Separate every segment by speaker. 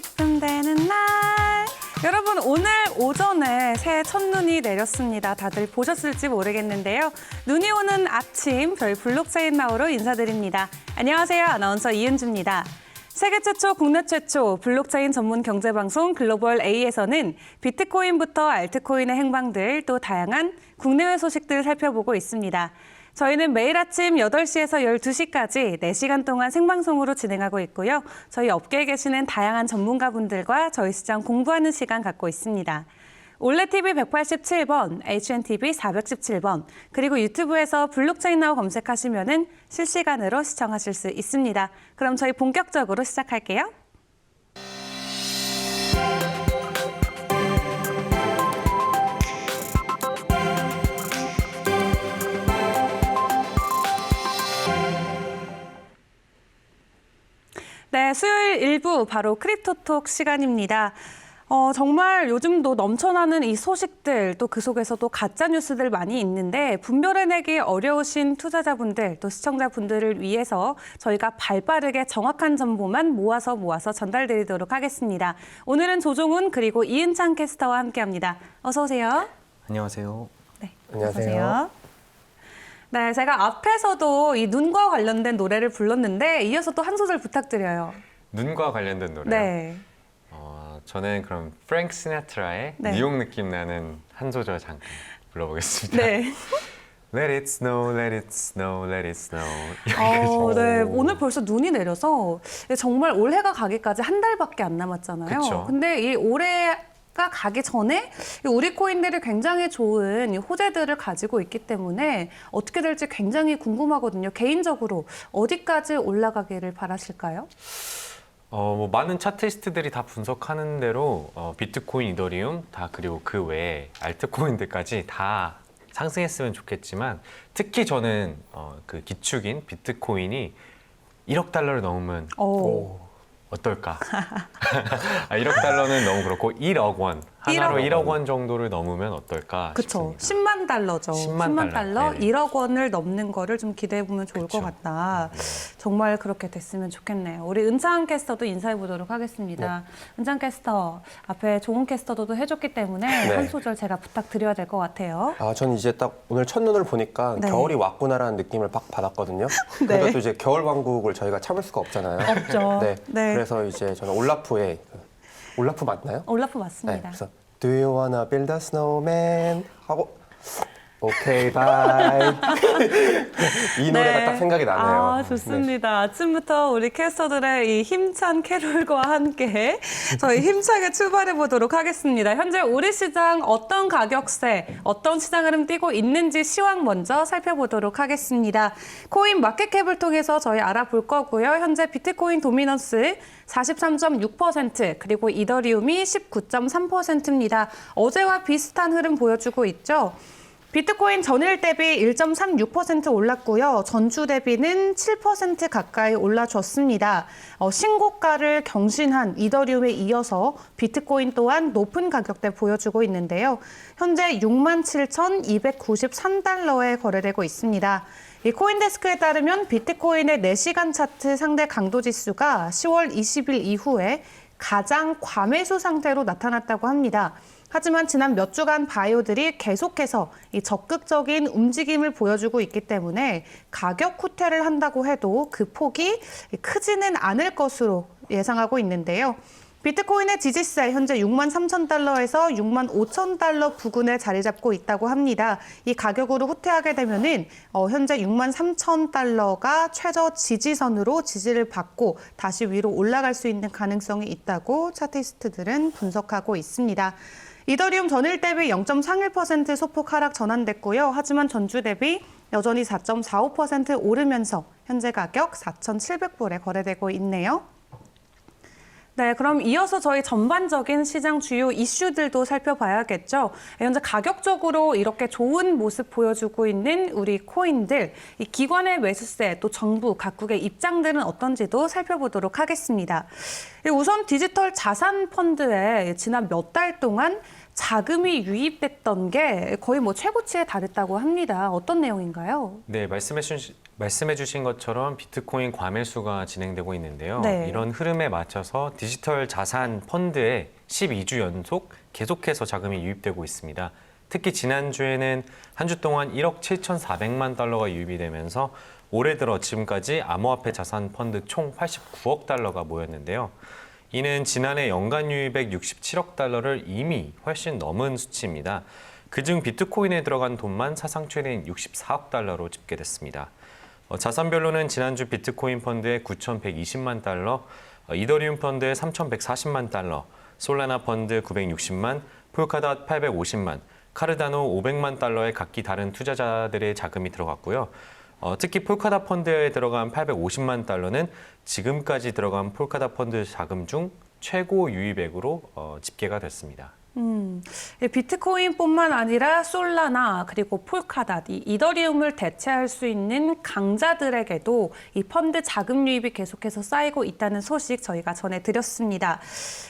Speaker 1: 기쁨 되는 날. 여러분, 오늘 오전에 새해 첫눈이 내렸습니다. 다들 보셨을지 모르겠는데요. 눈이 오는 아침, 저희 블록체인 나우로 인사드립니다. 안녕하세요. 아나운서 이은주입니다. 세계 최초, 국내 최초 블록체인 전문 경제방송 글로벌 A에서는 비트코인부터 알트코인의 행방들, 또 다양한 국내외 소식들 살펴보고 있습니다. 저희는 매일 아침 8시에서 12시까지 4시간 동안 생방송으로 진행하고 있고요. 저희 업계에 계시는 다양한 전문가분들과 저희 시장 공부하는 시간 갖고 있습니다. 올레TV 187번, HNTV 417번, 그리고 유튜브에서 블록체인 나우 검색하시면 실시간으로 시청하실 수 있습니다. 그럼 저희 본격적으로 시작할게요. 네, 수요일 일부 바로 크립토톡 시간입니다. 정말 요즘도 넘쳐나는 이 소식들, 또 그 속에서도 가짜 뉴스들 많이 있는데 분별해내기 어려우신 투자자분들, 또 시청자분들을 위해서 저희가 발빠르게 정확한 정보만 모아서 전달드리도록 하겠습니다. 오늘은 조종훈 그리고 이은찬 캐스터와 함께합니다. 어서 오세요.
Speaker 2: 안녕하세요.
Speaker 1: 네,
Speaker 3: 안녕하세요.
Speaker 1: 네, 제가 앞에서도 이 눈과 관련된 노래를 불렀는데 이어서 또 한 소절 부탁드려요.
Speaker 2: 눈과 관련된 노래요?
Speaker 1: 네.
Speaker 2: 저는 그럼 프랭크 시나트라의
Speaker 1: 네.
Speaker 2: 뉴욕 느낌 나는 한 소절 잠깐 불러보겠습니다.
Speaker 1: 네.
Speaker 2: Let it snow, let it snow, let it snow.
Speaker 1: 네. 오늘 벌써 눈이 내려서 정말 올해가 가기까지 한 달밖에 안 남았잖아요.
Speaker 2: 그쵸.
Speaker 1: 근데 이 올해가 가기 전에 우리 코인들이 굉장히 좋은 호재들을 가지고 있기 때문에 어떻게 될지 굉장히 궁금하거든요. 개인적으로 어디까지 올라가기를 바라실까요?
Speaker 2: 뭐 많은 차트리스트들이 다 분석하는 대로 비트코인, 이더리움 다 그리고 그 외에 알트코인들까지 다 상승했으면 좋겠지만 특히 저는 그 기축인 비트코인이 1억 달러를 넘으면 어떨까? 1억 달러는 너무 그렇고 1억 원, 하나로 1억 원 정도를 넘으면 어떨까
Speaker 1: 그렇죠.
Speaker 2: 싶습니다.
Speaker 1: 10만 달러죠.
Speaker 2: 10만
Speaker 1: 달러,
Speaker 2: 네네.
Speaker 1: 1억 원을 넘는 거를 좀 기대해보면 좋을
Speaker 2: 그쵸.
Speaker 1: 것 같다. 정말 그렇게 됐으면 좋겠네요. 우리 은찬 캐스터도 인사해보도록 하겠습니다. 은찬 캐스터, 앞에 조은 캐스터도 해줬기 때문에
Speaker 3: 네.
Speaker 1: 한 소절 제가 부탁드려야 될 것 같아요.
Speaker 3: 전 이제 딱 오늘 첫눈을 보니까
Speaker 1: 네.
Speaker 3: 겨울이 왔구나라는 느낌을 막 받았거든요.
Speaker 1: 네.
Speaker 3: 그러니까 또 이제 겨울 왕국을 저희가 참을 수가 없잖아요.
Speaker 1: 없죠.
Speaker 3: 네.
Speaker 1: 네.
Speaker 3: 그래서 이제 저는 올라프의 올라프 맞나요?
Speaker 1: 올라프
Speaker 3: 네.
Speaker 1: 맞습니다.
Speaker 3: 그래서 Do you wanna build a snowman? 하고 오케이 바이. 이 노래가 딱 생각이 나네요.
Speaker 1: 좋습니다. 아침부터 우리 캐스터들의 이 힘찬 캐롤과 함께 저희 힘차게 출발해 보도록 하겠습니다. 현재 우리 시장 어떤 가격세, 어떤 시장 흐름 띄고 있는지 시황 먼저 살펴보도록 하겠습니다. 코인 마켓캡을 통해서 저희 알아볼 거고요. 현재 비트코인 도미넌스 43.6%, 그리고 이더리움이 19.3%입니다. 어제와 비슷한 흐름 보여주고 있죠. 비트코인 전일 대비 1.36% 올랐고요. 전주 대비는 7% 가까이 올라줬습니다. 신고가를 경신한 이더리움에 이어서 비트코인 또한 높은 가격대 보여주고 있는데요. 현재 67,293달러에 거래되고 있습니다. 이 코인데스크에 따르면 비트코인의 4시간 차트 상대 강도 지수가 10월 20일 이후에 가장 과매수 상태로 나타났다고 합니다. 하지만 지난 몇 주간 바이오들이 계속해서 이 적극적인 움직임을 보여주고 있기 때문에 가격 후퇴를 한다고 해도 그 폭이 크지는 않을 것으로 예상하고 있는데요. 비트코인의 지지세 현재 63,000달러에서 65,000달러 부근에 자리 잡고 있다고 합니다. 이 가격으로 후퇴하게 되면은 현재 63,000달러가 최저 지지선으로 지지를 받고 다시 위로 올라갈 수 있는 가능성이 있다고 차트리스트들은 분석하고 있습니다. 이더리움 전일 대비 0.31% 소폭 하락 전환됐고요. 하지만 전주 대비 여전히 4.45% 오르면서 현재 가격 4,700불에 거래되고 있네요. 네, 그럼 이어서 저희 전반적인 시장 주요 이슈들도 살펴봐야겠죠. 현재 가격적으로 이렇게 좋은 모습 보여주고 있는 우리 코인들, 이 기관의 매수세, 또 정부 각국의 입장들은 어떤지도 살펴보도록 하겠습니다. 우선 디지털 자산 펀드에 지난 몇 달 동안 자금이 유입됐던 게 거의 최고치에 달했다고 합니다. 어떤 내용인가요?
Speaker 2: 네, 말씀해 주신 것처럼 비트코인 과매수가 진행되고 있는데요.
Speaker 1: 네.
Speaker 2: 이런 흐름에 맞춰서 디지털 자산 펀드에 12주 연속 계속해서 자금이 유입되고 있습니다. 특히 지난주에는 한 주 동안 1억 7,400만 달러가 유입이 되면서 올해 들어 지금까지 암호화폐 자산 펀드 총 89억 달러가 모였는데요. 이는 지난해 연간 유입액 67억 달러를 이미 훨씬 넘은 수치입니다. 그중 비트코인에 들어간 돈만 사상 최대인 64억 달러로 집계됐습니다. 자산별로는 지난주 비트코인 펀드에 9,120만 달러, 이더리움 펀드에 3,140만 달러, 솔라나 펀드 960만, 폴카닷 850만, 카르다노 500만 달러의 각기 다른 투자자들의 자금이 들어갔고요. 특히 폴카닷 펀드에 들어간 850만 달러는 지금까지 들어간 폴카닷 펀드 자금 중 최고 유입액으로 집계가 됐습니다.
Speaker 1: 비트코인뿐만 아니라 솔라나 그리고 폴카닷, 이 이더리움을 대체할 수 있는 강자들에게도 이 펀드 자금 유입이 계속해서 쌓이고 있다는 소식 저희가 전해드렸습니다.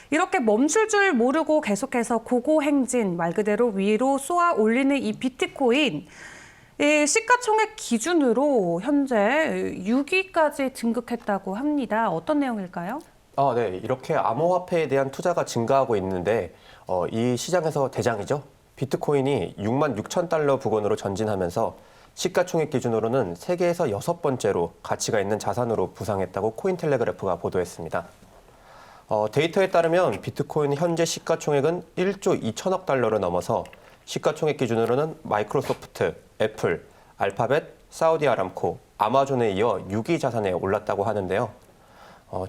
Speaker 1: 이렇게 멈출 줄 모르고 계속해서 고고행진, 말 그대로 위로 쏘아 올리는 이 비트코인, 시가총액 기준으로 현재 6위까지 등극했다고 합니다. 어떤 내용일까요?
Speaker 3: 네. 이렇게 암호화폐에 대한 투자가 증가하고 있는데 이 시장에서 대장이죠. 비트코인이 6만 6천 달러 부근으로 전진하면서 시가총액 기준으로는 세계에서 6번째로 가치가 있는 자산으로 부상했다고 코인텔레그래프가 보도했습니다. 데이터에 따르면 비트코인 현재 시가총액은 1조 2천억 달러를 넘어서 시가총액 기준으로는 마이크로소프트, 애플, 알파벳, 사우디아람코, 아마존에 이어 6위 자산에 올랐다고 하는데요.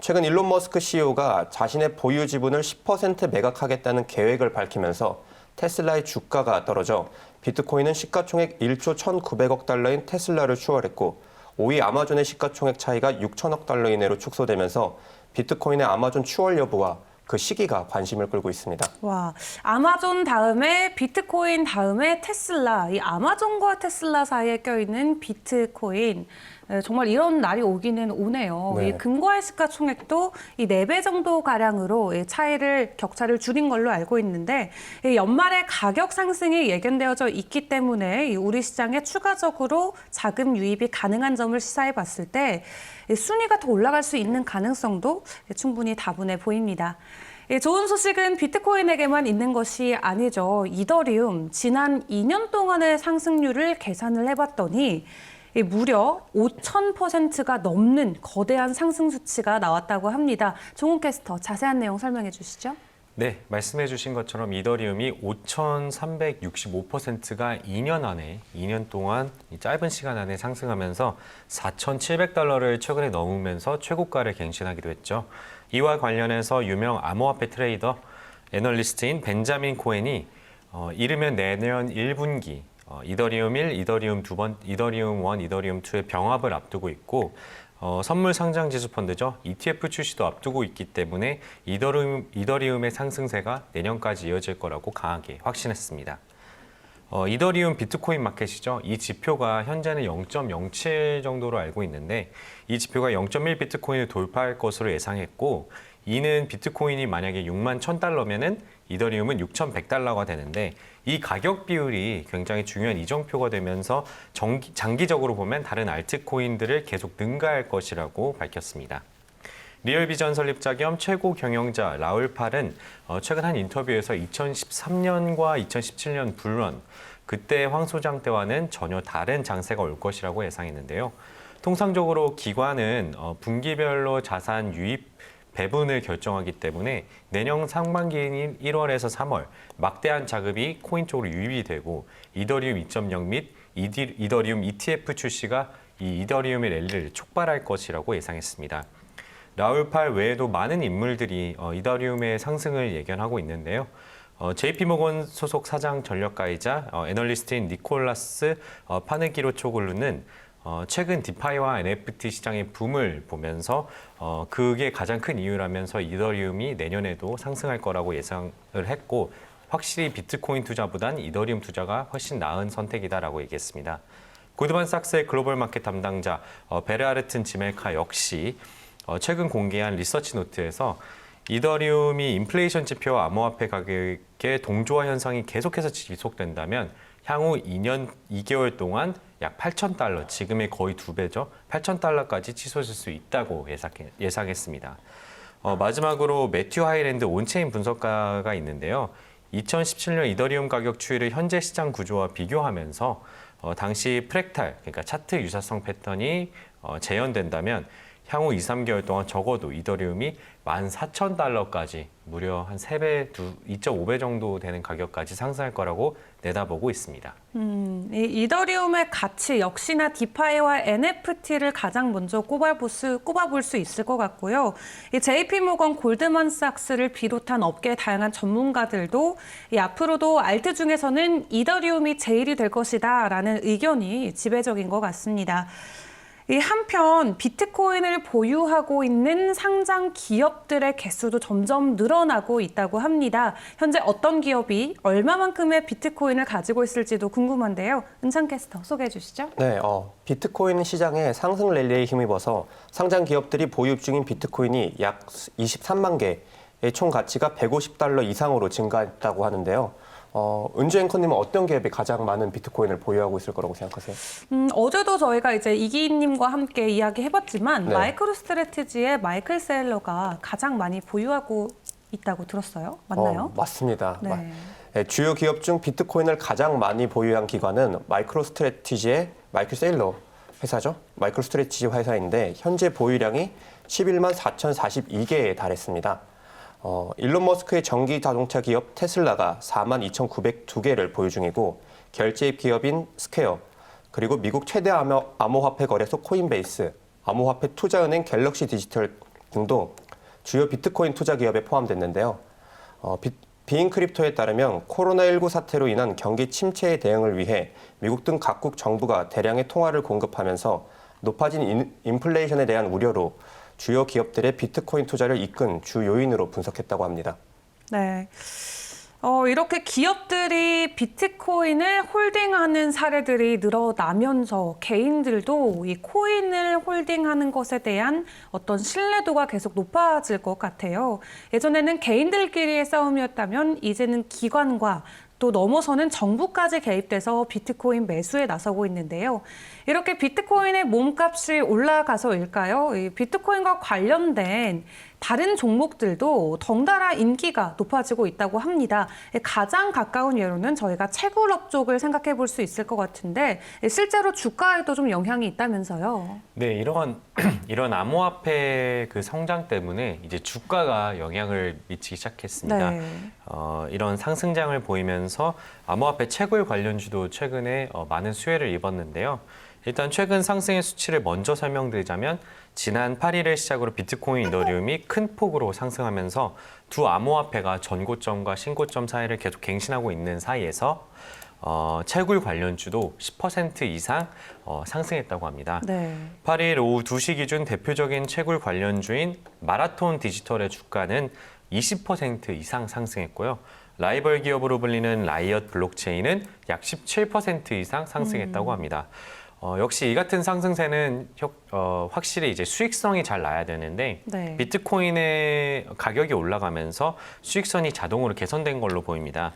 Speaker 3: 최근 일론 머스크 CEO가 자신의 보유 지분을 10% 매각하겠다는 계획을 밝히면서 테슬라의 주가가 떨어져 비트코인은 시가총액 1조 1,900억 달러인 테슬라를 추월했고 5위 아마존의 시가총액 차이가 6천억 달러 이내로 축소되면서 비트코인의 아마존 추월 여부와 그 시기가 관심을 끌고 있습니다.
Speaker 1: 와, 아마존 다음에 비트코인 다음에 테슬라, 이 아마존과 테슬라 사이에 껴있는 비트코인. 정말 이런 날이 오기는 오네요.
Speaker 3: 네.
Speaker 1: 이 금과의 시가총액도 이 4배 정도 가량으로 격차를 줄인 걸로 알고 있는데 이 연말에 가격 상승이 예견되어져 있기 때문에 우리 시장에 추가적으로 자금 유입이 가능한 점을 시사해 봤을 때 순위가 더 올라갈 수 있는 가능성도 충분히 다분해 보입니다. 좋은 소식은 비트코인에게만 있는 것이 아니죠. 이더리움 지난 2년 동안의 상승률을 계산을 해봤더니 무려 5,000%가 넘는 거대한 상승 수치가 나왔다고 합니다. 종훈 캐스터, 자세한 내용 설명해 주시죠.
Speaker 2: 네, 말씀해 주신 것처럼 이더리움이 5,365%가 2년 동안 이 짧은 시간 안에 상승하면서 4,700달러를 최근에 넘으면서 최고가를 갱신하기도 했죠. 이와 관련해서 유명 암호화폐 트레이더, 애널리스트인 벤자민 코엔이 이르면 내년 1분기 이더리움 1, 이더리움 2번, 이더리움 1, 이더리움 2의 병합을 앞두고 있고 선물 상장 지수 펀드죠. ETF 출시도 앞두고 있기 때문에 이더리움의 상승세가 내년까지 이어질 거라고 강하게 확신했습니다. 이더리움 비트코인 마켓이죠. 이 지표가 현재는 0.07 정도로 알고 있는데 이 지표가 0.1 비트코인을 돌파할 것으로 예상했고 이는 비트코인이 만약에 6만 1,000달러면은 이더리움은 6,100달러가 되는데 이 가격 비율이 굉장히 중요한 이정표가 되면서 장기적으로 보면 다른 알트코인들을 계속 능가할 것이라고 밝혔습니다. 리얼비전 설립자 겸 최고 경영자 라울 팔은 최근 한 인터뷰에서 2013년과 2017년 불런 그때 황 소장 때와는 전혀 다른 장세가 올 것이라고 예상했는데요. 통상적으로 기관은 분기별로 자산 유입 배분을 결정하기 때문에 내년 상반기인 1월에서 3월 막대한 자금이 코인 쪽으로 유입이 되고 이더리움 2.0 및 이더리움 ETF 출시가 이 이더리움의 랠리를 촉발할 것이라고 예상했습니다. 라울 팔 외에도 많은 인물들이 이더리움의 상승을 예견하고 있는데요. JP모건 소속 사장 전략가이자 애널리스트인 니콜라스 파네기로초글루는 최근 디파이와 NFT 시장의 붐을 보면서 그게 가장 큰 이유라면서 이더리움이 내년에도 상승할 거라고 예상을 했고 확실히 비트코인 투자보단 이더리움 투자가 훨씬 나은 선택이다라고 얘기했습니다. 고드만삭스의 글로벌 마켓 담당자 베르아르튼 지멜카 역시 최근 공개한 리서치 노트에서 이더리움이 인플레이션 지표와 암호화폐 가격의 동조화 현상이 계속해서 지속된다면 향후 2년 2개월 동안 약 8,000달러, 지금의 거의 2배죠. 8,000달러까지 치솟을 수 있다고 예상했습니다. 마지막으로 매튜 하이랜드 온체인 분석가가 있는데요. 2017년 이더리움 가격 추이를 현재 시장 구조와 비교하면서 당시 프랙탈, 그러니까 차트 유사성 패턴이 재현된다면 향후 2, 3개월 동안 적어도 이더리움이 14,000달러까지 무려 한 3배, 2.5배 정도 되는 가격까지 상승할 거라고 내다보고 있습니다.
Speaker 1: 이 이더리움의 가치 역시나 디파이와 NFT를 가장 먼저 꼽아볼 수 있을 것 같고요. 이 JP모건 골드만삭스를 비롯한 업계 다양한 전문가들도 앞으로도 알트 중에서는 이더리움이 제일이 될 것이다라는 의견이 지배적인 것 같습니다. 이 한편 비트코인을 보유하고 있는 상장 기업들의 개수도 점점 늘어나고 있다고 합니다. 현재 어떤 기업이 얼마만큼의 비트코인을 가지고 있을지도 궁금한데요. 은찬 캐스터 소개해 주시죠.
Speaker 3: 네, 비트코인 시장의 상승 랠리에 힘입어서 상장 기업들이 보유 중인 비트코인이 약 23만 개의 총 가치가 150달러 이상으로 증가했다고 하는데요. 은주 앵커님은 어떤 기업이 가장 많은 비트코인을 보유하고 있을 거라고 생각하세요?
Speaker 1: 어제도 저희가 이제 이기님과 함께 이야기해봤지만
Speaker 3: 네.
Speaker 1: 마이크로 스트래티지의 마이클 세일러가 가장 많이 보유하고 있다고 들었어요. 맞나요?
Speaker 3: 맞습니다.
Speaker 1: 네.
Speaker 3: 네, 주요 기업 중 비트코인을 가장 많이 보유한 기관은 마이크로 스트래티지의 마이클 세일러 회사죠. 마이크로 스트래티지 회사인데 현재 보유량이 11만 4,042개에 달했습니다. 일론 머스크의 전기 자동차 기업 테슬라가 4만 2,902개를 보유 중이고 결제 기업인 스퀘어, 그리고 미국 최대 암호화폐 거래소 코인베이스, 암호화폐 투자은행 갤럭시 디지털 등도 주요 비트코인 투자 기업에 포함됐는데요. 비인크립토에 따르면 코로나19 사태로 인한 경기 침체에 대응을 위해 미국 등 각국 정부가 대량의 통화를 공급하면서 높아진 인플레이션에 대한 우려로 주요 기업들의 비트코인 투자를 이끈 주 요인으로 분석했다고 합니다.
Speaker 1: 네. 이렇게 기업들이 비트코인을 홀딩하는 사례들이 늘어나면서 개인들도 이 코인을 홀딩하는 것에 대한 어떤 신뢰도가 계속 높아질 것 같아요. 예전에는 개인들끼리의 싸움이었다면 이제는 기관과 또 넘어서는 정부까지 개입돼서 비트코인 매수에 나서고 있는데요. 이렇게 비트코인의 몸값이 올라가서일까요? 이 비트코인과 관련된 다른 종목들도 덩달아 인기가 높아지고 있다고 합니다. 가장 가까운 예로는 저희가 채굴업 쪽을 생각해 볼 수 있을 것 같은데 실제로 주가에도 좀 영향이 있다면서요.
Speaker 2: 네, 이런 암호화폐 그 성장 때문에 이제 주가가 영향을 미치기 시작했습니다.
Speaker 1: 네.
Speaker 2: 이런 상승장을 보이면서 암호화폐 채굴 관련주도 최근에 많은 수혜를 입었는데요. 일단 최근 상승의 수치를 먼저 설명드리자면 지난 8일을 시작으로 비트코인, 이더리움이 큰 폭으로 상승하면서 두 암호화폐가 전고점과 신고점 사이를 계속 갱신하고 있는 사이에서 채굴 관련주도 10% 이상 상승했다고 합니다.
Speaker 1: 네.
Speaker 2: 8일 오후 2시 기준 대표적인 채굴 관련주인 마라톤 디지털의 주가는 20% 이상 상승했고요. 라이벌 기업으로 불리는 라이엇 블록체인은 약 17% 이상 상승했다고 합니다. 역시 이 같은 상승세는 확실히 이제 수익성이 잘 나야 되는데
Speaker 1: 네.
Speaker 2: 비트코인의 가격이 올라가면서 수익성이 자동으로 개선된 걸로 보입니다.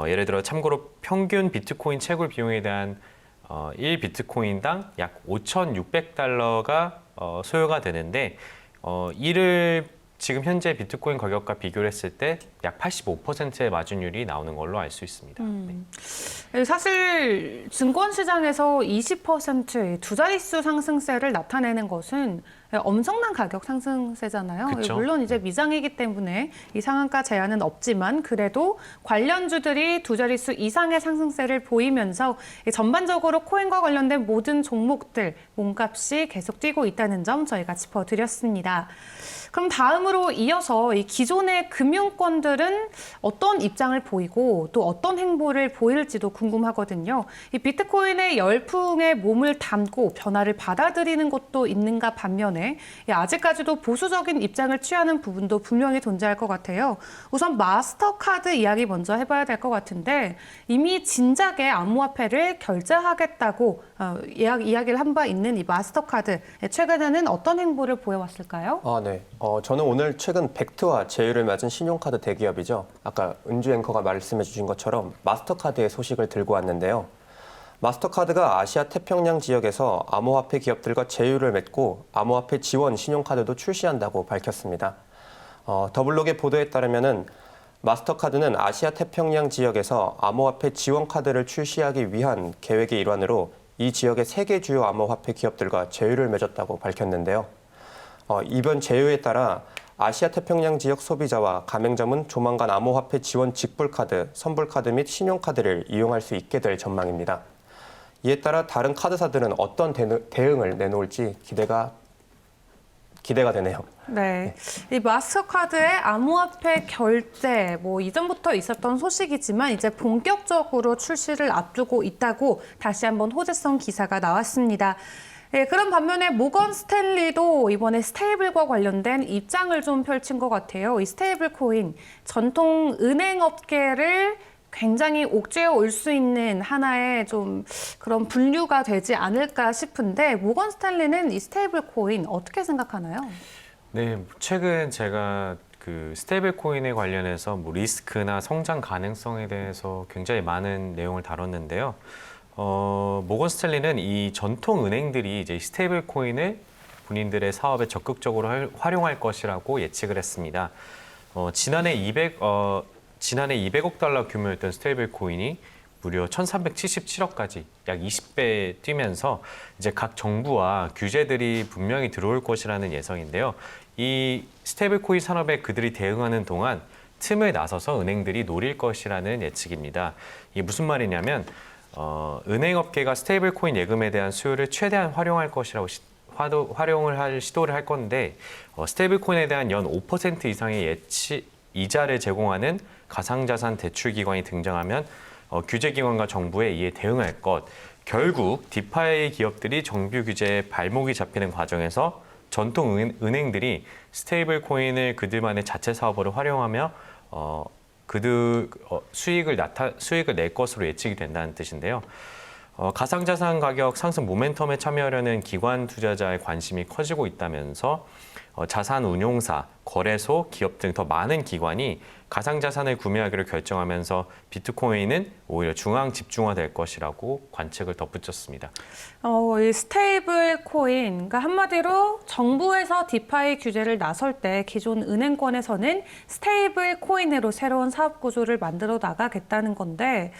Speaker 2: 예를 들어 참고로 평균 비트코인 채굴 비용에 대한 1비트코인당 약 5,600달러가 소요가 되는데 이를 지금 현재 비트코인 가격과 비교를 했을 때 약 85%의 마진율이 나오는 걸로 알 수 있습니다.
Speaker 1: 사실 증권시장에서 20%의 두 자릿수 상승세를 나타내는 것은 엄청난 가격 상승세잖아요.
Speaker 2: 그쵸?
Speaker 1: 물론 이제 미장이기 때문에 이 상한가 제한은 없지만 그래도 관련주들이 두 자릿수 이상의 상승세를 보이면서 전반적으로 코인과 관련된 모든 종목들 몸값이 계속 뛰고 있다는 점 저희가 짚어드렸습니다. 그럼 다음으로 이어서 이 기존의 금융권들은 어떤 입장을 보이고 또 어떤 행보를 보일지도 궁금하거든요. 이 비트코인의 열풍에 몸을 담고 변화를 받아들이는 곳도 있는가 반면에 아직까지도 보수적인 입장을 취하는 부분도 분명히 존재할 것 같아요. 우선 마스터카드 이야기 먼저 해봐야 될 것 같은데 이미 진작에 암호화폐를 결제하겠다고 이야기를 한 바 있는 이 마스터카드 최근에는 어떤 행보를 보여왔을까요?
Speaker 3: 네. 저는 오늘 최근 벡트와 제휴를 맺은 신용카드 대기업이죠. 아까 은주 앵커가 말씀해 주신 것처럼 마스터카드의 소식을 들고 왔는데요. 마스터카드가 아시아 태평양 지역에서 암호화폐 기업들과 제휴를 맺고 암호화폐 지원 신용카드도 출시한다고 밝혔습니다. 더블록의 보도에 따르면은 마스터카드는 아시아 태평양 지역에서 암호화폐 지원 카드를 출시하기 위한 계획의 일환으로 이 지역의 3개 주요 암호화폐 기업들과 제휴를 맺었다고 밝혔는데요. 이번 제휴에 따라 아시아 태평양 지역 소비자와 가맹점은 조만간 암호화폐 지원 직불카드, 선불카드 및 신용카드를 이용할 수 있게 될 전망입니다. 이에 따라 다른 카드사들은 어떤 대응을 내놓을지 기대가 되네요.
Speaker 1: 네, 이 마스터카드의 암호화폐 결제, 이전부터 있었던 소식이지만 이제 본격적으로 출시를 앞두고 있다고 다시 한번 호재성 기사가 나왔습니다. 네, 그런 반면에 모건 스탠리도 이번에 스테이블과 관련된 입장을 좀 펼친 것 같아요. 이 스테이블 코인, 전통 은행 업계를 굉장히 옥죄어 올 수 있는 하나의 좀 그런 분류가 되지 않을까 싶은데 모건 스탠리는 이 스테이블 코인 어떻게 생각하나요?
Speaker 2: 네, 최근 제가 그 스테이블 코인에 관련해서 리스크나 성장 가능성에 대해서 굉장히 많은 내용을 다뤘는데요. 모건 스탠리는 이 전통 은행들이 이제 스테이블 코인을 본인들의 사업에 적극적으로 활용할 것이라고 예측을 했습니다. 지난해 200억 달러 규모였던 스테이블 코인이 무려 1,377억까지 약 20배 뛰면서 이제 각 정부와 규제들이 분명히 들어올 것이라는 예상인데요. 이 스테이블 코인 산업에 그들이 대응하는 동안 틈을 나서서 은행들이 노릴 것이라는 예측입니다. 이게 무슨 말이냐면 은행업계가 스테이블 코인 예금에 대한 수요를 최대한 활용할 것이라고 활용을 할 시도를 할 건데 스테이블 코인에 대한 연 5% 이상의 이자를 제공하는 가상자산 대출기관이 등장하면 규제기관과 정부에 이에 대응할 것. 결국 디파이 기업들이 정부 규제에 발목이 잡히는 과정에서 전통 은행들이 스테이블 코인을 그들만의 자체 사업으로 활용하며 수익을 낼 것으로 예측이 된다는 뜻인데요. 가상자산 가격 상승 모멘텀에 참여하려는 기관 투자자의 관심이 커지고 있다면서 자산 운용사, 거래소, 기업 등 더 많은 기관이 가상자산을 구매하기로 결정하면서 비트코인은 오히려 중앙 집중화될 것이라고 관측을 덧붙였습니다.
Speaker 1: 이 스테이블 코인, 그러니까 한마디로 정부에서 디파이 규제를 나설 때 기존 은행권에서는 스테이블 코인으로 새로운 사업 구조를 만들어 나가겠다는 건데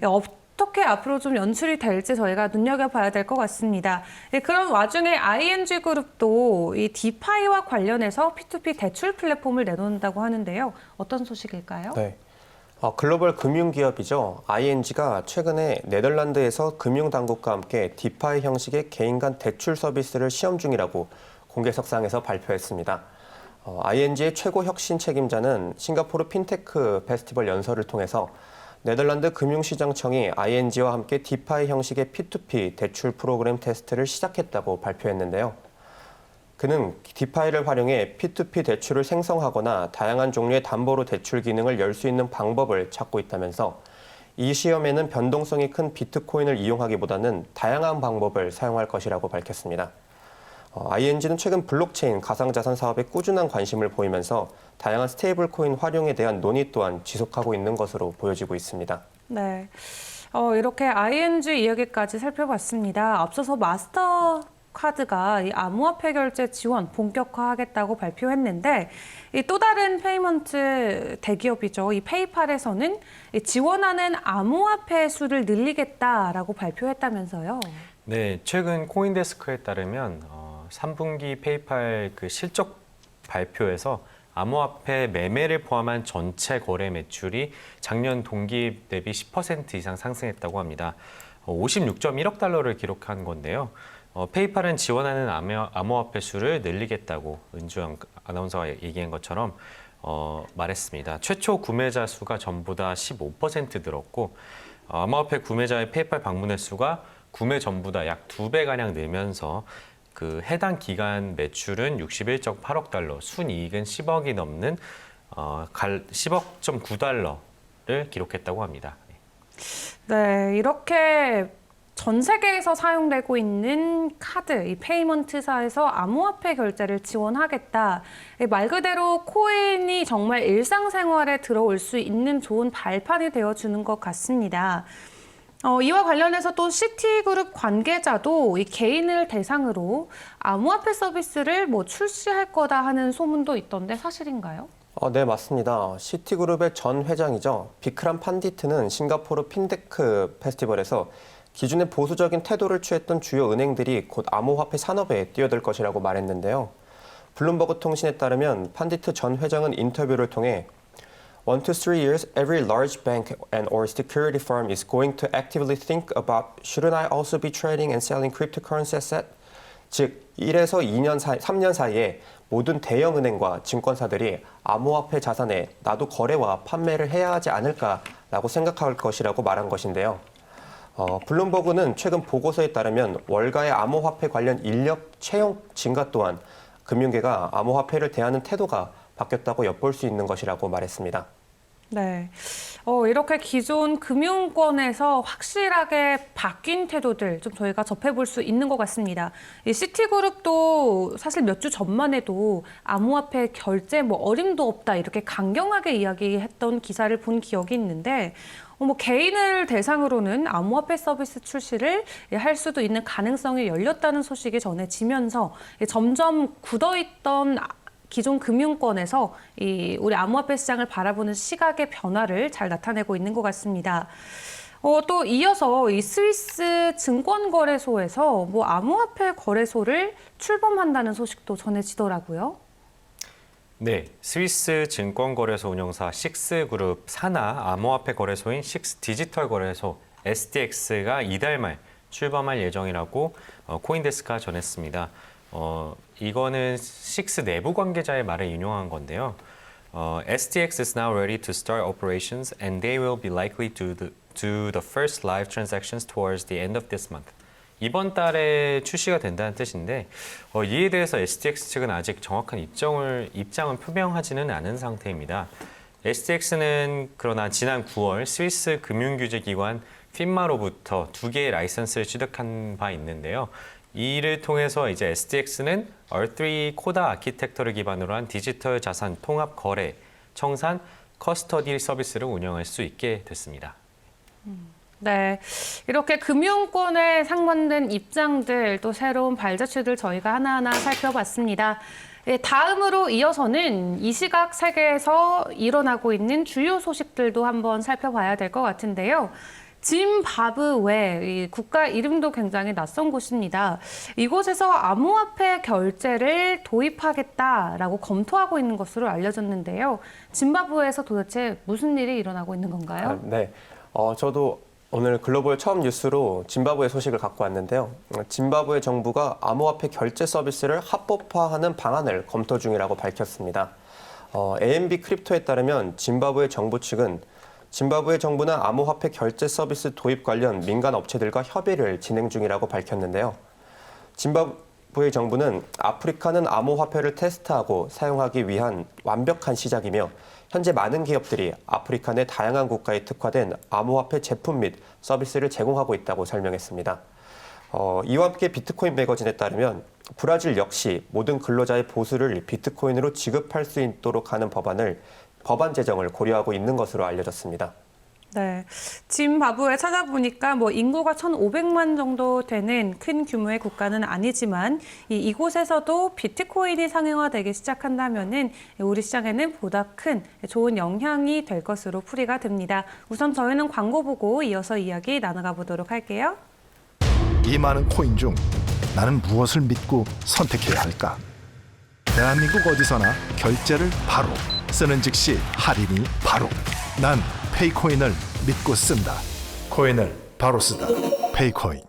Speaker 1: 어떻게 앞으로 좀 연출이 될지 저희가 눈여겨봐야 될 것 같습니다. 그런 와중에 ING 그룹도 이 디파이와 관련해서 P2P 대출 플랫폼을 내놓는다고 하는데요. 어떤 소식일까요?
Speaker 3: 네. 글로벌 금융기업이죠. ING가 최근에 네덜란드에서 금융당국과 함께 디파이 형식의 개인 간 대출 서비스를 시험 중이라고 공개석상에서 발표했습니다. ING의 최고 혁신 책임자는 싱가포르 핀테크 페스티벌 연설을 통해서 네덜란드 금융시장청이 ING와 함께 디파이 형식의 P2P 대출 프로그램 테스트를 시작했다고 발표했는데요. 그는 디파이를 활용해 P2P 대출을 생성하거나 다양한 종류의 담보로 대출 기능을 열 수 있는 방법을 찾고 있다면서 이 시험에는 변동성이 큰 비트코인을 이용하기보다는 다양한 방법을 사용할 것이라고 밝혔습니다. ING는 최근 블록체인 가상자산 사업에 꾸준한 관심을 보이면서 다양한 스테이블 코인 활용에 대한 논의 또한 지속하고 있는 것으로 보여지고 있습니다.
Speaker 1: 네, 이렇게 ING 이야기까지 살펴봤습니다. 앞서서 마스터카드가 이 암호화폐 결제 지원 본격화하겠다고 발표했는데 이 또 다른 페이먼트 대기업이죠. 이 페이팔에서는 이 지원하는 암호화폐 수를 늘리겠다라고 발표했다면서요.
Speaker 2: 네, 최근 코인데스크에 따르면 3분기 페이팔 그 실적 발표에서 암호화폐 매매를 포함한 전체 거래 매출이 작년 동기 대비 10% 이상 상승했다고 합니다. 56.1억 달러를 기록한 건데요. 페이팔은 지원하는 암호화폐 수를 늘리겠다고 은주영 아나운서가 얘기한 것처럼 말했습니다. 최초 구매자 수가 전보다 15% 늘었고 암호화폐 구매자의 페이팔 방문 횟수가 구매 전보다 약 2배가량 늘면서 그 해당 기간 매출은 61.8억 달러, 순이익은 10억이 넘는 10억.9달러를 기록했다고 합니다.
Speaker 1: 네, 이렇게 전 세계에서 사용되고 있는 카드, 이 페이먼트사에서 암호화폐 결제를 지원하겠다. 말 그대로 코인이 정말 일상생활에 들어올 수 있는 좋은 발판이 되어주는 것 같습니다. 이와 관련해서 또 시티그룹 관계자도 이 개인을 대상으로 암호화폐 서비스를 뭐 출시할 거다 하는 소문도 있던데 사실인가요?
Speaker 3: 네, 맞습니다. 시티그룹의 전 회장이죠. 비크람 판디트는 싱가포르 핀테크 페스티벌에서 기존의 보수적인 태도를 취했던 주요 은행들이 곧 암호화폐 산업에 뛰어들 것이라고 말했는데요. 블룸버그 통신에 따르면 판디트 전 회장은 인터뷰를 통해 1 to 3 years, every large bank and or security firm is going to actively think about shouldn't I also be trading and selling cryptocurrency asset? 즉, 1에서 3년 사이에 모든 대형 은행과 증권사들이 암호화폐 자산에 나도 거래와 판매를 해야 하지 않을까라고 생각할 것이라고 말한 것인데요. 블룸버그는 최근 보고서에 따르면 월가의 암호화폐 관련 인력 채용 증가 또한 금융계가 암호화폐를 대하는 태도가 바뀌었다고 엿볼 수 있는 것이라고 말했습니다.
Speaker 1: 네. 이렇게 기존 금융권에서 확실하게 바뀐 태도들 좀 저희가 접해볼 수 있는 것 같습니다. 이 시티그룹도 사실 몇 주 전만 해도 암호화폐 결제 뭐 어림도 없다 이렇게 강경하게 이야기했던 기사를 본 기억이 있는데 뭐 개인을 대상으로는 암호화폐 서비스 출시를 할 수도 있는 가능성이 열렸다는 소식이 전해지면서 점점 굳어있던 기존 금융권에서 우리 암호화폐 시장을 바라보는 시각의 변화를 잘 나타내고 있는 것 같습니다. 또 이어서 이 스위스 증권거래소에서 뭐 암호화폐 거래소를 출범한다는 소식도 전해지더라고요.
Speaker 2: 네, 스위스 증권거래소 운영사 식스그룹 산하 암호화폐 거래소인 식스 디지털 거래소 SDX가 이달 말 출범할 예정이라고 코인데스크가 전했습니다. 이거는 식스 내부 관계자의 말을 인용한 건데요. SDX is now ready to start operations and they will be likely to do the first live transactions towards the end of this month. 이번 달에 출시가 된다는 뜻인데 이에 대해서 SDX 측은 아직 정확한 입장을 표명하지는 않은 상태입니다. SDX는 그러나 지난 9월 스위스 금융규제기관 핀마로부터 2개의 라이선스를 취득한 바 있는데요. 이를 통해서 이제 SDX는 R3 코다 아키텍처를 기반으로 한 디지털 자산 통합 거래, 청산, 커스터디 서비스를 운영할 수 있게 됐습니다.
Speaker 1: 네, 이렇게 금융권에 상반된 입장들 또 새로운 발자취들 저희가 하나하나 살펴봤습니다. 다음으로 이어서는 이 시각 세계에서 일어나고 있는 주요 소식들도 한번 살펴봐야 될 것 같은데요. 짐바브웨, 이 국가 이름도 굉장히 낯선 곳입니다. 이곳에서 암호화폐 결제를 도입하겠다라고 검토하고 있는 것으로 알려졌는데요. 짐바브웨에서 도대체 무슨 일이 일어나고 있는 건가요?
Speaker 3: 네, 저도 오늘 글로벌 처음 뉴스로 짐바브웨 소식을 갖고 왔는데요. 짐바브웨 정부가 암호화폐 결제 서비스를 합법화하는 방안을 검토 중이라고 밝혔습니다. AMB 크립토에 따르면 짐바브웨 정부 측은 짐바브웨 정부는 암호화폐 결제 서비스 도입 관련 민간 업체들과 협의를 진행 중이라고 밝혔는데요. 짐바브웨 정부는 아프리카는 암호화폐를 테스트하고 사용하기 위한 완벽한 시작이며 현재 많은 기업들이 아프리카 내 다양한 국가에 특화된 암호화폐 제품 및 서비스를 제공하고 있다고 설명했습니다. 이와 함께 비트코인 매거진에 따르면 브라질 역시 모든 근로자의 보수를 비트코인으로 지급할 수 있도록 하는 법안 제정을 고려하고 있는 것으로 알려졌습니다.
Speaker 1: 네, 짐바브웨 찾아보니까 뭐 인구가 1,500만 정도 되는 큰 규모의 국가는 아니지만 이곳에서도 비트코인이 상용화되기 시작한다면은 우리 시장에는 보다 큰 좋은 영향이 될 것으로 풀이가 됩니다. 우선 저희는 광고 보고 이어서 이야기 나눠가 보도록 할게요.
Speaker 4: 이 많은 코인 중 나는 무엇을 믿고 선택해야 할까? 대한민국 어디서나 결제를 바로 쓰는 즉시 할인이 바로. 난 페이코인을 믿고 쓴다. 코인을 바로 쓰다. 페이코인.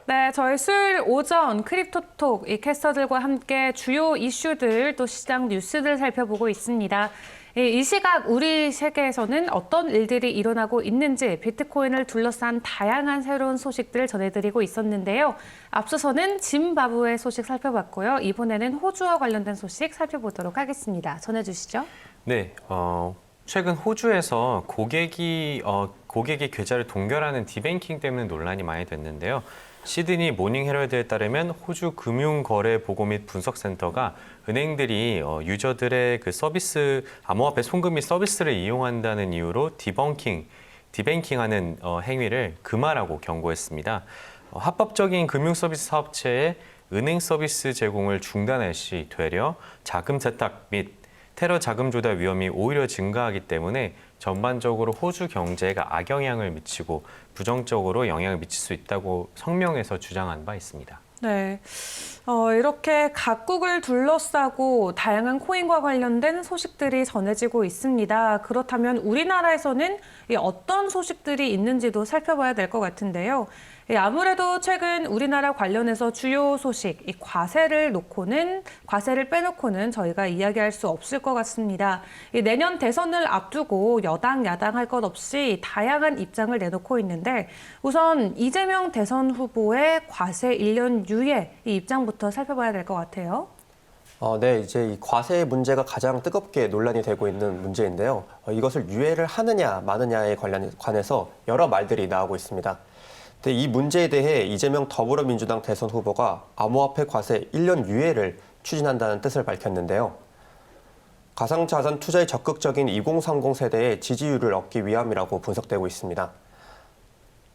Speaker 1: 네, 저희 수요일 오전 크립토톡 이 캐스터들과 함께 주요 이슈들 또 시장 뉴스들 살펴보고 있습니다. 이 시각 우리 세계에서는 어떤 일들이 일어나고 있는지 비트코인을 둘러싼 다양한 새로운 소식들을 전해드리고 있었는데요. 앞서서는 짐바브웨 소식 살펴봤고요. 이번에는 호주와 관련된 소식 살펴보도록 하겠습니다. 전해주시죠.
Speaker 2: 네, 최근 호주에서 고객이 계좌를 동결하는 디뱅킹 때문에 논란이 많이 됐는데요. 시드니 모닝 헤럴드에 따르면 호주 금융거래 보고 및 분석센터가 은행들이 유저들의 그 서비스 암호화폐 송금 및 서비스를 이용한다는 이유로 디뱅킹하는 행위를 금하라고 경고했습니다. 합법적인 금융서비스 사업체의 은행 서비스 제공을 중단할 시 되려 자금 세탁 및 테러 자금 조달 위험이 오히려 증가하기 때문에 전반적으로 호주 경제에 악영향을 미치고 부정적으로 영향을 미칠 수 있다고 성명에서 주장한 바 있습니다.
Speaker 1: 네. 이렇게 각국을 둘러싸고 다양한 코인과 관련된 소식들이 전해지고 있습니다. 그렇다면 우리나라에서는 어떤 소식들이 있는지도 살펴봐야 될 것 같은데요. 아무래도 최근 우리나라 관련해서 주요 소식, 이 과세를 빼놓고는 저희가 이야기할 수 없을 것 같습니다. 내년 대선을 앞두고 여당, 야당 할 것 없이 다양한 입장을 내놓고 있는데 우선 이재명 대선 후보의 과세 1년 유예 이 입장부터 살펴봐야 될 것 같아요.
Speaker 3: 네, 이제 이 과세 문제가 가장 뜨겁게 논란이 되고 있는 문제인데요. 이것을 유예를 하느냐 마느냐에 관해서 여러 말들이 나오고 있습니다. 근데 이 문제에 대해 이재명 더불어민주당 대선 후보가 암호화폐 과세 1년 유예를 추진한다는 뜻을 밝혔는데요. 가상자산 투자에 적극적인 2030 세대의 지지율을 얻기 위함이라고 분석되고 있습니다.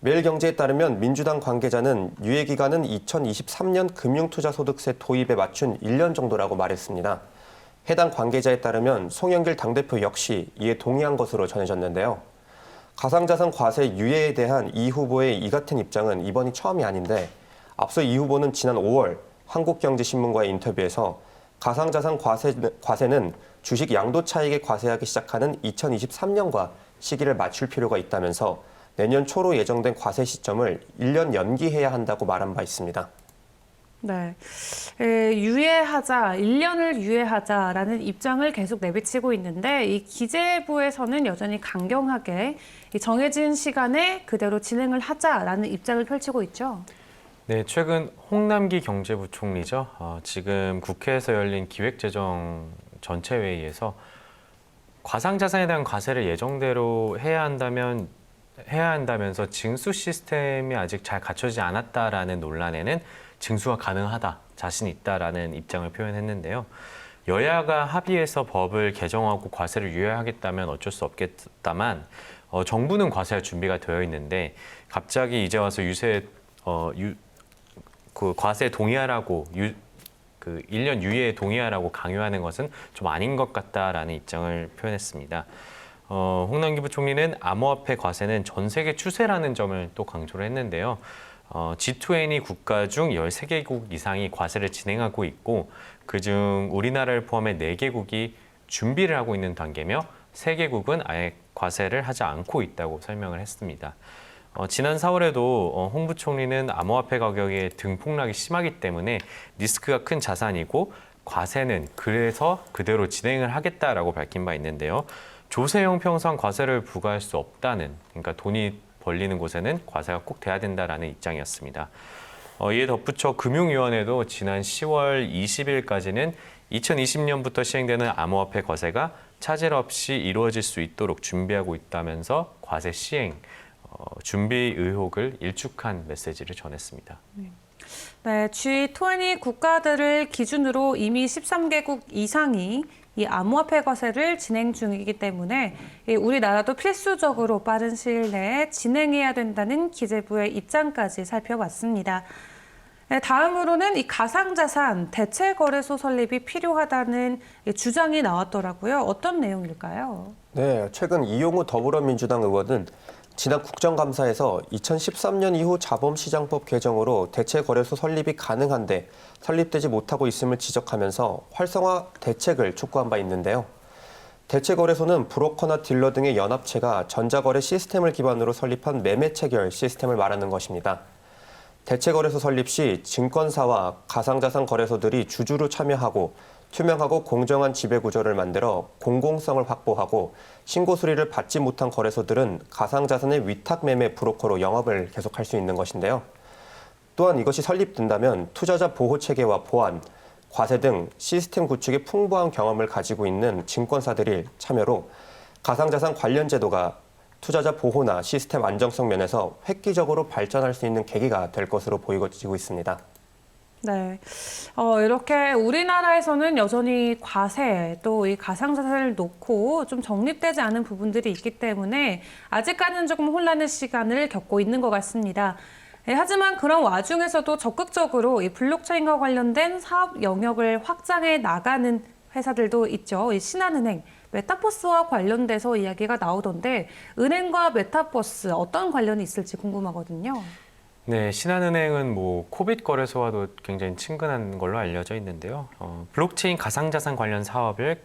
Speaker 3: 매일경제에 따르면 민주당 관계자는 유예 기간은 2023년 금융투자소득세 도입에 맞춘 1년 정도라고 말했습니다. 해당 관계자에 따르면 송영길 당대표 역시 이에 동의한 것으로 전해졌는데요. 가상자산 과세 유예에 대한 이 후보의 이 같은 입장은 이번이 처음이 아닌데 앞서 이 후보는 지난 5월 한국경제신문과의 인터뷰에서 가상자산 과세는 주식 양도 차익에 과세하기 시작하는 2023년과 시기를 맞출 필요가 있다면서 내년 초로 예정된 과세 시점을 1년 연기해야 한다고 말한 바 있습니다.
Speaker 1: 네, 1년을 유예하자라는 입장을 계속 내비치고 있는데 이 기재부에서는 여전히 강경하게 이 정해진 시간에 그대로 진행을 하자라는 입장을 펼치고 있죠.
Speaker 2: 네, 최근 홍남기 경제부총리죠. 지금 국회에서 열린 기획재정 전체회의에서 가상자산에 대한 과세를 예정대로 해야 한다면서 징수 시스템이 아직 잘 갖춰지지 않았다라는 논란에는 징수가 가능하다, 자신 있다라는 입장을 표현했는데요. 여야가 합의해서 법을 개정하고 과세를 유예하겠다면 어쩔 수 없겠다만 정부는 과세할 준비가 되어 있는데 갑자기 이제 와서 과세 동의하라고 1년 유예에 동의하라고 강요하는 것은 좀 아닌 것 같다라는 입장을 표현했습니다. 홍남기 부총리는 암호화폐 과세는 전 세계 추세라는 점을 또 강조를 했는데요. G20 국가 중 13개국 이상이 과세를 진행하고 있고 그중 우리나라를 포함해 4개국이 준비를 하고 있는 단계며 3개국은 아예 과세를 하지 않고 있다고 설명을 했습니다. 지난 4월에도 홍 부총리는 암호화폐 가격의 등폭락이 심하기 때문에 리스크가 큰 자산이고 과세는 그래서 그대로 진행을 하겠다라고 밝힌 바 있는데요. 조세 형평상 과세를 부과할 수 없다는, 그러니까 돈이 벌리는 곳에는 과세가 꼭 돼야 된다라는 입장이었습니다. 이에 덧붙여 금융위원회도 지난 10월 20일까지는 2020년부터 시행되는 암호화폐 과세가 차질 없이 이루어질 수 있도록 준비하고 있다면서 과세 시행, 준비 의혹을 일축한 메시지를 전했습니다.
Speaker 1: 네, G20 국가들을 기준으로 이미 13개국 이상이 이 암호화폐 과세를 진행 중이기 때문에 우리나라도 필수적으로 빠른 시일 내에 진행해야 된다는 기재부의 입장까지 살펴봤습니다. 네, 다음으로는 이 가상자산 대체거래소 설립이 필요하다는 주장이 나왔더라고요. 어떤 내용일까요?
Speaker 3: 네, 최근 이용우 더불어민주당 의원은 지난 국정감사에서 2013년 이후 자본시장법 개정으로 대체거래소 설립이 가능한데 설립되지 못하고 있음을 지적하면서 활성화 대책을 촉구한 바 있는데요. 대체거래소는 브로커나 딜러 등의 연합체가 전자거래 시스템을 기반으로 설립한 매매체결 시스템을 말하는 것입니다. 대체거래소 설립 시 증권사와 가상자산 거래소들이 주주로 참여하고 투명하고 공정한 지배구조를 만들어 공공성을 확보하고 신고 수리를 받지 못한 거래소들은 가상자산의 위탁매매 브로커로 영업을 계속할 수 있는 것인데요. 또한 이것이 설립된다면 투자자 보호체계와 보안, 과세 등 시스템 구축에 풍부한 경험을 가지고 있는 증권사들이 참여로 가상자산 관련 제도가 투자자 보호나 시스템 안정성 면에서 획기적으로 발전할 수 있는 계기가 될 것으로 보이고 있습니다.
Speaker 1: 네. 이렇게 우리나라에서는 여전히 과세, 또 이 가상자산을 놓고 좀 정립되지 않은 부분들이 있기 때문에 아직까지는 조금 혼란의 시간을 겪고 있는 것 같습니다. 하지만 그런 와중에서도 적극적으로 이 블록체인과 관련된 사업 영역을 확장해 나가는 회사들도 있죠. 이 신한은행, 메타버스와 관련돼서 이야기가 나오던데 은행과 메타버스 어떤 관련이 있을지 궁금하거든요.
Speaker 2: 네, 신한은행은 코빗 거래소와도 굉장히 친근한 걸로 알려져 있는데요. 블록체인 가상자산 관련 사업을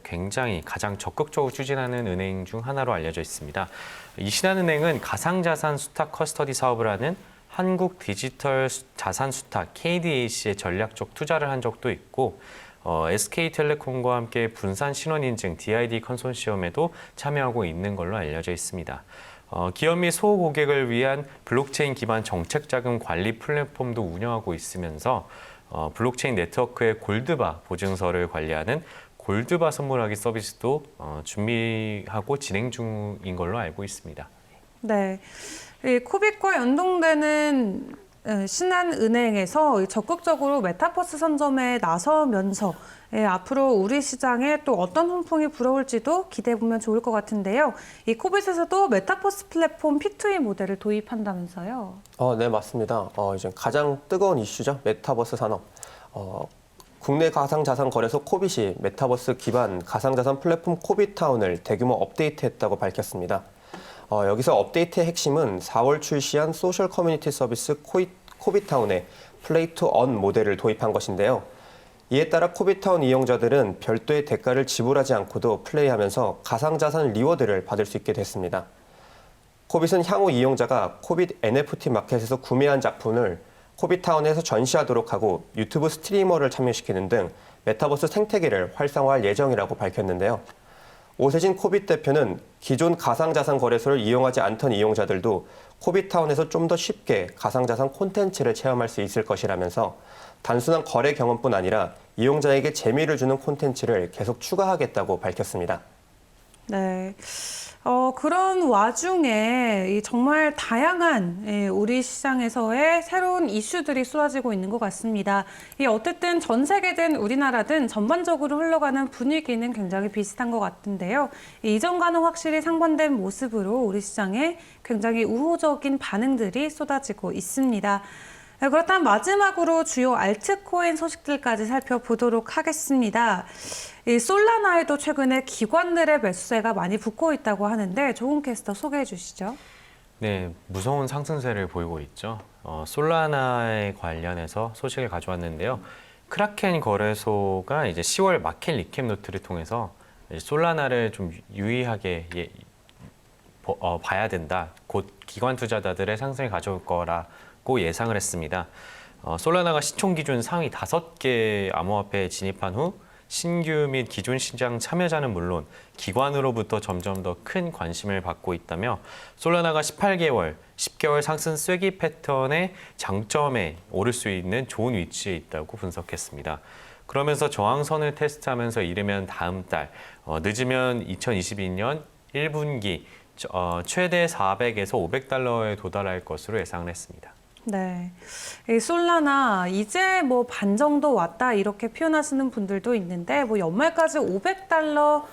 Speaker 2: 가장 적극적으로 추진하는 은행 중 하나로 알려져 있습니다. 이 신한은행은 가상자산 수탁 커스터디 사업을 하는 한국 디지털 자산 수탁 KDAC에 전략적 투자를 한 적도 있고 SK텔레콤과 함께 분산 신원 인증 DID 컨소시엄에도 참여하고 있는 걸로 알려져 있습니다. 기업 및 소고객을 위한 블록체인 기반 정책 자금 관리 플랫폼도 운영하고 있으면서 블록체인 네트워크의 골드바 보증서를 관리하는 골드바 선물하기 서비스도 준비하고 진행 중인 걸로 알고 있습니다.
Speaker 1: 네, 이 코빗과 연동되는 신한은행에서 적극적으로 메타버스 선점에 나서면서 앞으로 우리 시장에 또 어떤 훈풍이 불어올지도 기대해 보면 좋을 것 같은데요. 이 코빗에서도 메타버스 플랫폼 P2E 모델을 도입한다면서요?
Speaker 3: 네, 맞습니다. 이제 가장 뜨거운 이슈죠. 메타버스 산업. 국내 가상자산 거래소 코빗이 메타버스 기반 가상자산 플랫폼 코빗타운을 대규모 업데이트했다고 밝혔습니다. 여기서 업데이트의 핵심은 4월 출시한 소셜 커뮤니티 서비스 코빗타운의 플레이 투 언 모델을 도입한 것인데요. 이에 따라 코빗타운 이용자들은 별도의 대가를 지불하지 않고도 플레이하면서 가상자산 리워드를 받을 수 있게 됐습니다. 코빗은 향후 이용자가 코빗 NFT 마켓에서 구매한 작품을 코빗타운에서 전시하도록 하고 유튜브 스트리머를 참여시키는 등 메타버스 생태계를 활성화할 예정이라고 밝혔는데요. 오세진 코빗 대표는 기존 가상자산 거래소를 이용하지 않던 이용자들도 코빗타운에서 좀 더 쉽게 가상자산 콘텐츠를 체험할 수 있을 것이라면서 단순한 거래 경험뿐 아니라 이용자에게 재미를 주는 콘텐츠를 계속 추가하겠다고 밝혔습니다.
Speaker 1: 네. 그런 와중에 정말 다양한 우리 시장에서의 새로운 이슈들이 쏟아지고 있는 것 같습니다. 어쨌든 전 세계든 우리나라든 전반적으로 흘러가는 분위기는 굉장히 비슷한 것 같은데요. 이전과는 확실히 상반된 모습으로 우리 시장에 굉장히 우호적인 반응들이 쏟아지고 있습니다. 그렇다면 마지막으로 주요 알트코인 소식들까지 살펴보도록 하겠습니다. 이 솔라나에도 최근에 기관들의 매수세가 많이 붙고 있다고 하는데 조은 캐스터 소개해 주시죠.
Speaker 2: 네, 무서운 상승세를 보이고 있죠. 솔라나에 관련해서 소식을 가져왔는데요. 크라켄 거래소가 이제 10월 마켓 리캡 노트를 통해서 솔라나를 좀 유의하게 봐야 된다. 곧 기관 투자자들의 상승을 가져올 거라고 예상을 했습니다. 솔라나가 시총 기준 상위 5개 암호화폐에 진입한 후 신규 및 기존 시장 참여자는 물론 기관으로부터 점점 더 큰 관심을 받고 있다며 솔라나가 18개월, 10개월 상승 쐐기 패턴의 장점에 오를 수 있는 좋은 위치에 있다고 분석했습니다. 그러면서 저항선을 테스트하면서 이르면 다음 달, 늦으면 2022년 1분기 최대 400에서 500달러에 도달할 것으로 예상을 했습니다.
Speaker 1: 네, 이 솔라나 이제 반 정도 왔다 이렇게 표현하시는 분들도 있는데 연말까지 500달러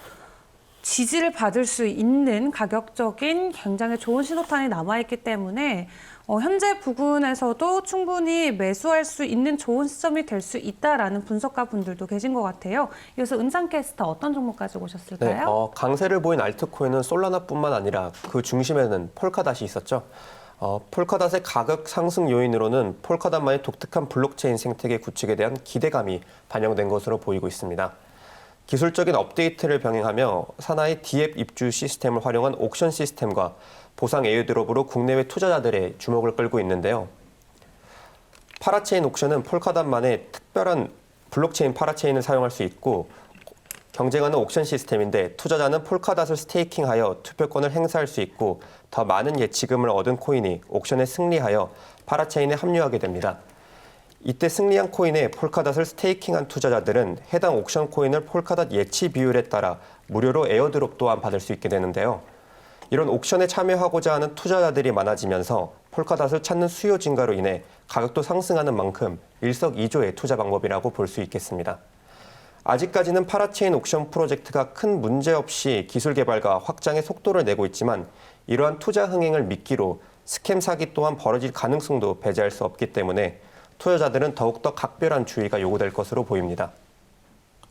Speaker 1: 지지를 받을 수 있는 가격적인 굉장히 좋은 신호탄이 남아있기 때문에 현재 부근에서도 충분히 매수할 수 있는 좋은 시점이 될 수 있다라는 분석가 분들도 계신 것 같아요. 이어서 은상 캐스터 어떤 종목 가지고 오셨을까요?
Speaker 3: 네, 강세를 보인 알트코인은 솔라나뿐만 아니라 그 중심에는 폴카닷이 있었죠. 폴카닷의 가격 상승 요인으로는 폴카닷만의 독특한 블록체인 생태계 구축에 대한 기대감이 반영된 것으로 보이고 있습니다. 기술적인 업데이트를 병행하며 사나이 D앱 입주 시스템을 활용한 옥션 시스템과 보상 에어드롭으로 국내외 투자자들의 주목을 끌고 있는데요. 파라체인 옥션은 폴카닷만의 특별한 블록체인 파라체인을 사용할 수 있고 경쟁하는 옥션 시스템인데 투자자는 폴카닷을 스테이킹하여 투표권을 행사할 수 있고 더 많은 예치금을 얻은 코인이 옥션에 승리하여 파라체인에 합류하게 됩니다. 이때 승리한 코인에 폴카닷을 스테이킹한 투자자들은 해당 옥션 코인을 폴카닷 예치 비율에 따라 무료로 에어드롭 또한 받을 수 있게 되는데요. 이런 옥션에 참여하고자 하는 투자자들이 많아지면서 폴카닷을 찾는 수요 증가로 인해 가격도 상승하는 만큼 일석이조의 투자 방법이라고 볼 수 있겠습니다. 아직까지는 파라체인 옥션 프로젝트가 큰 문제 없이 기술 개발과 확장의 속도를 내고 있지만 이러한 투자 흥행을 미끼로 스캠 사기 또한 벌어질 가능성도 배제할 수 없기 때문에 투자자들은 더욱더 각별한 주의가 요구될 것으로 보입니다.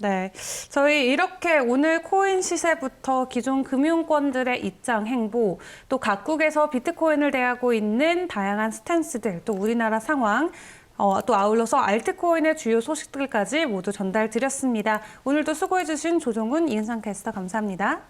Speaker 1: 네, 저희 이렇게 오늘 코인 시세부터 기존 금융권들의 입장 행보, 또 각국에서 비트코인을 대하고 있는 다양한 스탠스들, 또 우리나라 상황, 또 아울러서 알트코인의 주요 소식들까지 모두 전달드렸습니다. 오늘도 수고해주신 조종훈, 이은상 캐스터 감사합니다.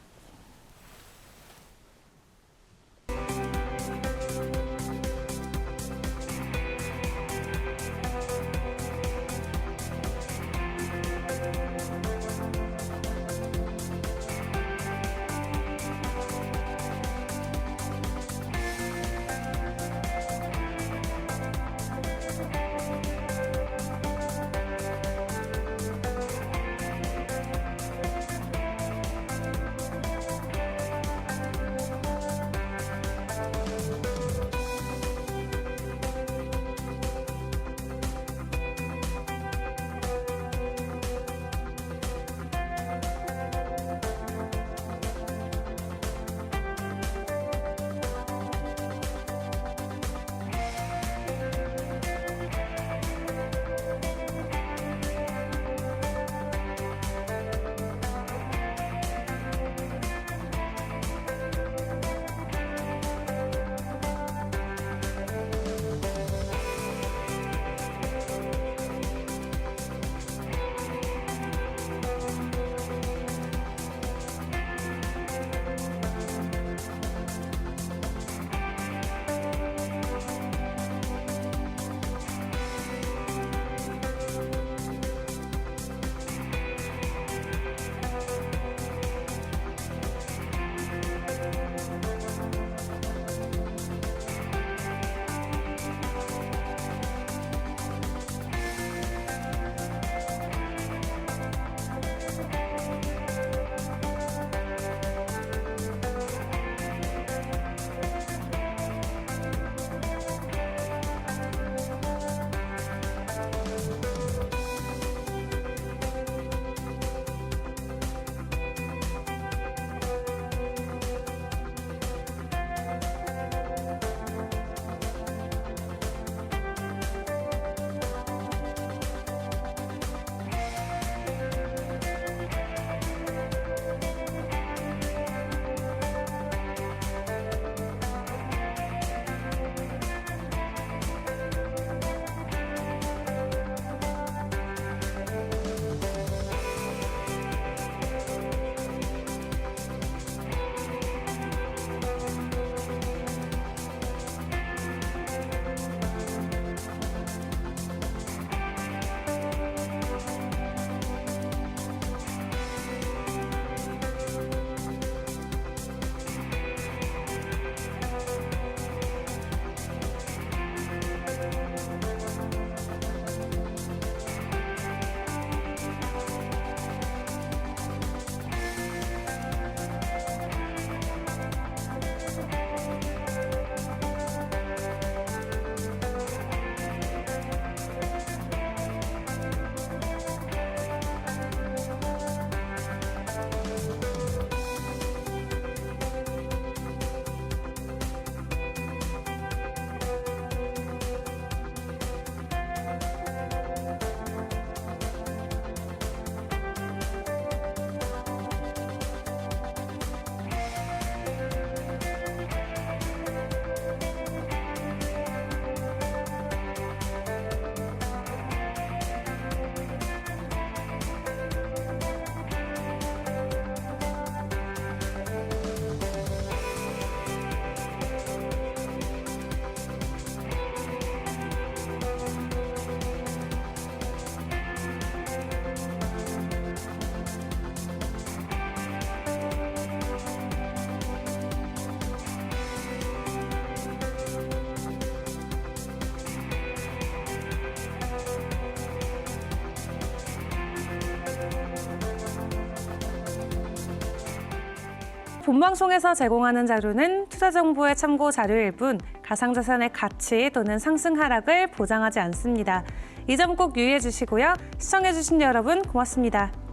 Speaker 1: 본방송에서 제공하는 자료는 투자 정보의 참고 자료일 뿐 가상자산의 가치 또는 상승 하락을 보장하지 않습니다. 이 점 꼭 유의해 주시고요. 시청해 주신 여러분 고맙습니다.